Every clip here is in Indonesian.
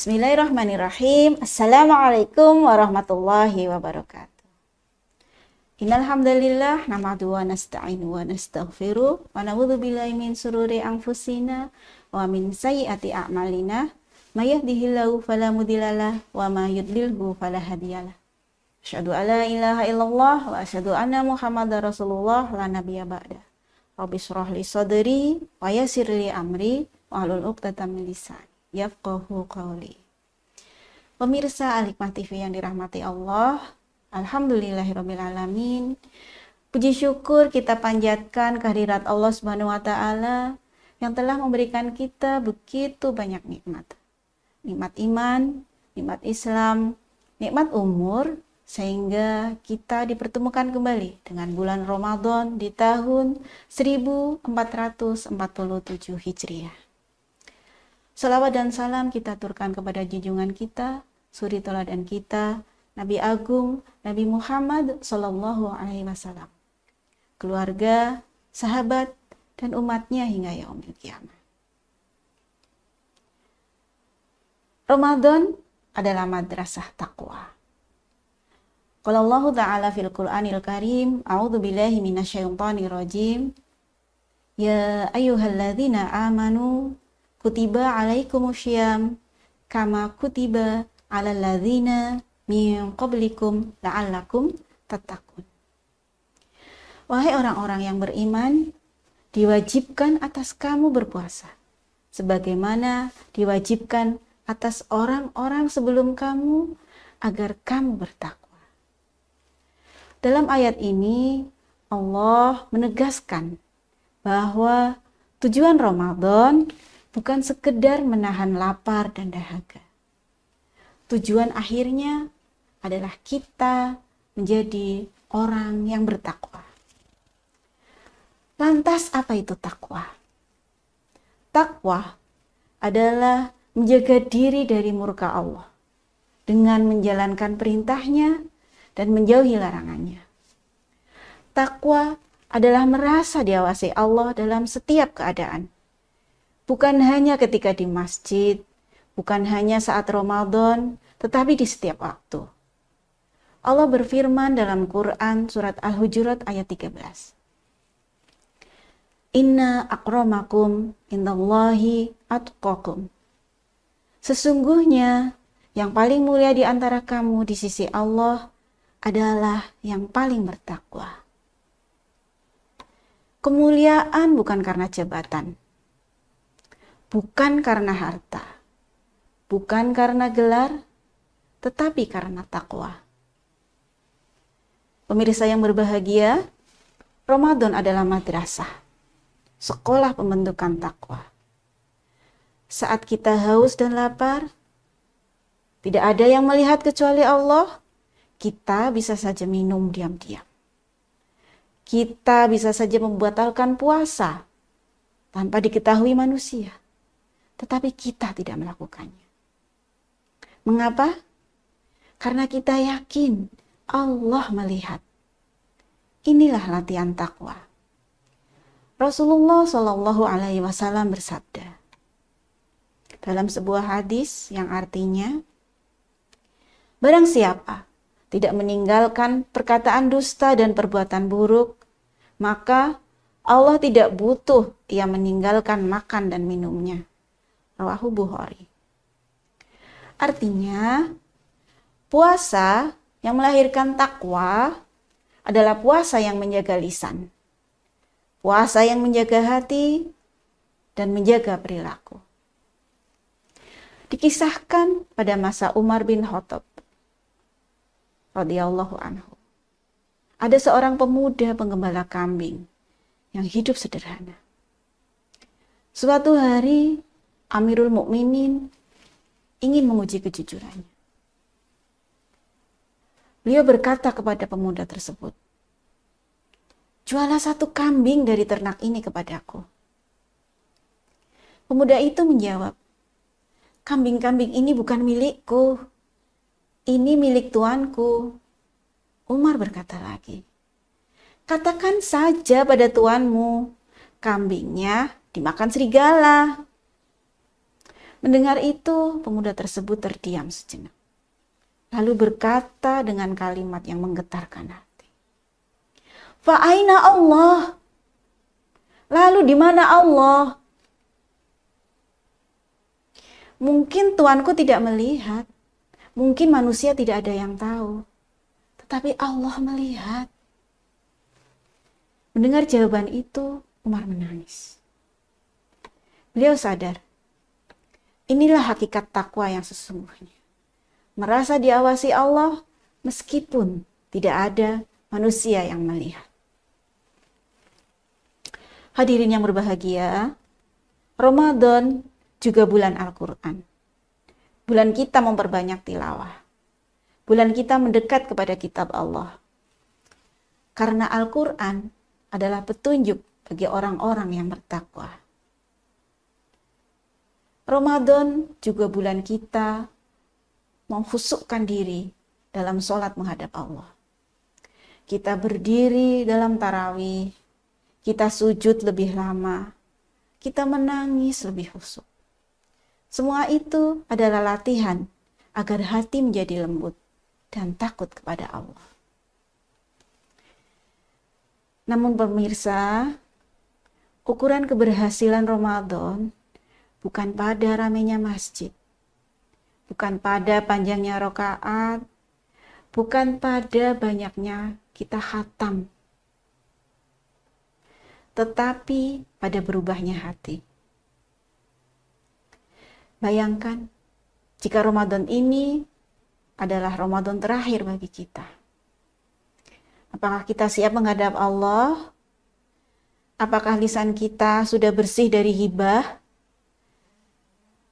Bismillahirrahmanirrahim. Assalamualaikum warahmatullahi wabarakatuh. Innal hamdalillah nahmaduhu wa nasta'inu wa nastaghfiruh wa na'udzu billahi min shururi anfusina wa min sayyiati a'malina. May yahdihillahu fala mudhillalah wa may yudlilhu fala hadiyalah. Asyhadu an la ilaha illallah wa asyhadu anna Muhammadar Rasulullah la nabiyya ba'da. Rabbi shrah li sadri wa yassir li amri wa hlul 'uqdatam min lisani yafqahu qawli. Pemirsa Al-Hikmah TV yang dirahmati Allah, alhamdulillahirabbil alamin. Puji syukur kita panjatkan kehadirat Allah Subhanahu wa taala yang telah memberikan kita begitu banyak nikmat. Nikmat iman, nikmat Islam, nikmat umur, sehingga kita dipertemukan kembali dengan bulan Ramadan di tahun 1447 Hijriah. Salawat dan salam kita aturkan kepada junjungan kita, suri teladan kita, Nabi Agung, Nabi Muhammad Sallallahu Alaihi Wasallam, keluarga, sahabat, dan umatnya hingga yaumil qiyamah. Ramadan adalah madrasah taqwa. Qala Allah Ta'ala fil Qur'anil Karim, a'udzu billahi minasyaitonir rajim. Ya ayyuhalladzina amanu kutiba alaikumusyyam kama kutiba alal ladzina min qablikum la'allakum tattaqun. Wahai orang-orang yang beriman, diwajibkan atas kamu berpuasa sebagaimana diwajibkan atas orang-orang sebelum kamu agar kamu bertakwa. Dalam ayat ini Allah menegaskan bahwa tujuan Ramadan bukan sekedar menahan lapar dan dahaga. Tujuan akhirnya adalah kita menjadi orang yang bertakwa. Lantas apa itu takwa? Takwa adalah menjaga diri dari murka Allah dengan menjalankan perintahnya dan menjauhi larangannya. Takwa adalah merasa diawasi Allah dalam setiap keadaan. Bukan hanya ketika di masjid, bukan hanya saat Ramadan, tetapi di setiap waktu. Allah berfirman dalam Quran surat Al-Hujurat ayat 13. Inna akramakum indallahi atqakum. Sesungguhnya yang paling mulia di antara kamu di sisi Allah adalah yang paling bertakwa. Kemuliaan bukan karena jabatan, bukan karena harta, bukan karena gelar, tetapi karena takwa. Pemirsa yang berbahagia, Ramadan adalah madrasah, sekolah pembentukan takwa. Saat kita haus dan lapar, tidak ada yang melihat kecuali Allah, kita bisa saja minum diam-diam. Kita bisa saja membatalkan puasa tanpa diketahui manusia. Tetapi kita tidak melakukannya. Mengapa? Karena kita yakin Allah melihat. Inilah latihan takwa. Rasulullah Shallallahu Alaihi Wasallam bersabda dalam sebuah hadis yang artinya, barang siapa tidak meninggalkan perkataan dusta dan perbuatan buruk, maka Allah tidak butuh ia meninggalkan makan dan minumnya. Rawahu Bukhari. Artinya, puasa yang melahirkan takwa adalah puasa yang menjaga lisan, puasa yang menjaga hati, dan menjaga perilaku. Dikisahkan pada masa Umar bin Khattab radhiyallahu anhu, ada seorang pemuda penggembala kambing yang hidup sederhana. Suatu hari Amirul Mukminin ingin menguji kejujurannya. Beliau berkata kepada pemuda tersebut, "Jualah satu kambing dari ternak ini kepadaku." Pemuda itu menjawab, "Kambing-kambing ini bukan milikku. Ini milik tuanku." Umar berkata lagi, "Katakan saja pada tuanmu, kambingnya dimakan serigala." Mendengar itu, pemuda tersebut terdiam sejenak. Lalu berkata dengan kalimat yang menggetarkan hati. Fa'aina Allah? Lalu di mana Allah? Mungkin tuanku tidak melihat. Mungkin manusia tidak ada yang tahu. Tetapi Allah melihat. Mendengar jawaban itu, Umar menangis. Beliau sadar, inilah hakikat takwa yang sesungguhnya. Merasa diawasi Allah meskipun tidak ada manusia yang melihat. Hadirin yang berbahagia, Ramadan juga bulan Al-Quran. Bulan kita memperbanyak tilawah. Bulan kita mendekat kepada kitab Allah. Karena Al-Quran adalah petunjuk bagi orang-orang yang bertakwa. Ramadan juga bulan kita mengkhusukkan diri dalam sholat menghadap Allah. Kita berdiri dalam tarawih, kita sujud lebih lama, kita menangis lebih khusyuk. Semua itu adalah latihan agar hati menjadi lembut dan takut kepada Allah. Namun pemirsa, ukuran keberhasilan Ramadan bukan pada ramainya masjid, bukan pada panjangnya rakaat, bukan pada banyaknya kita khatam, tetapi pada berubahnya hati. Bayangkan jika Ramadan ini adalah Ramadan terakhir bagi kita. Apakah kita siap menghadap Allah? Apakah lisan kita sudah bersih dari hibah?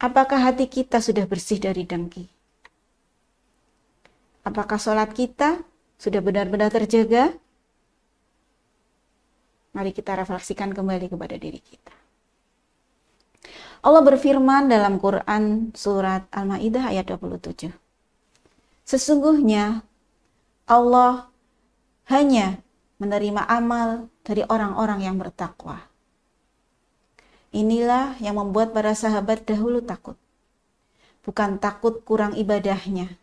Apakah hati kita sudah bersih dari dengki? Apakah sholat kita sudah benar-benar terjaga? Mari kita refleksikan kembali kepada diri kita. Allah berfirman dalam Quran surat Al-Maidah ayat 27. Sesungguhnya Allah hanya menerima amal dari orang-orang yang bertakwa. Inilah yang membuat para sahabat dahulu takut. Bukan takut kurang ibadahnya,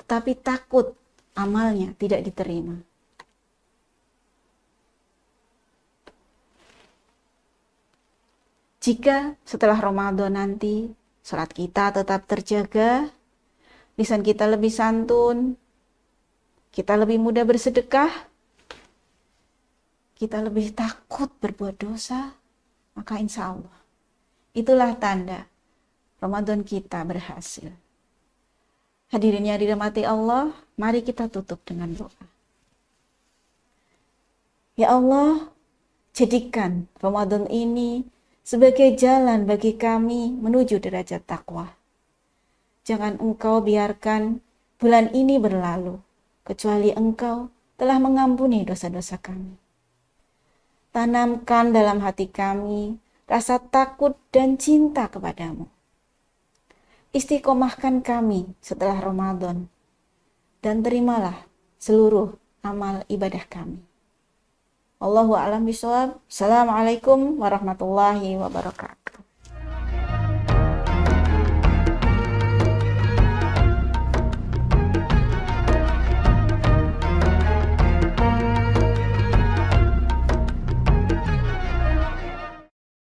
tetapi takut amalnya tidak diterima. Jika setelah Ramadan nanti sholat kita tetap terjaga, lisan kita lebih santun, kita lebih mudah bersedekah, kita lebih takut berbuat dosa, maka insya Allah itulah tanda Ramadan kita berhasil. Hadirin yang dirahmati Allah, mari kita tutup dengan doa. Ya Allah, jadikan Ramadan ini sebagai jalan bagi kami menuju derajat takwa. Jangan Engkau biarkan bulan ini berlalu, kecuali Engkau telah mengampuni dosa-dosa kami. Tanamkan dalam hati kami rasa takut dan cinta kepadamu. Istiqomahkan kami setelah Ramadan, dan terimalah seluruh amal ibadah kami. Wallahu a'lam bishawab. Assalamualaikum warahmatullahi wabarakatuh.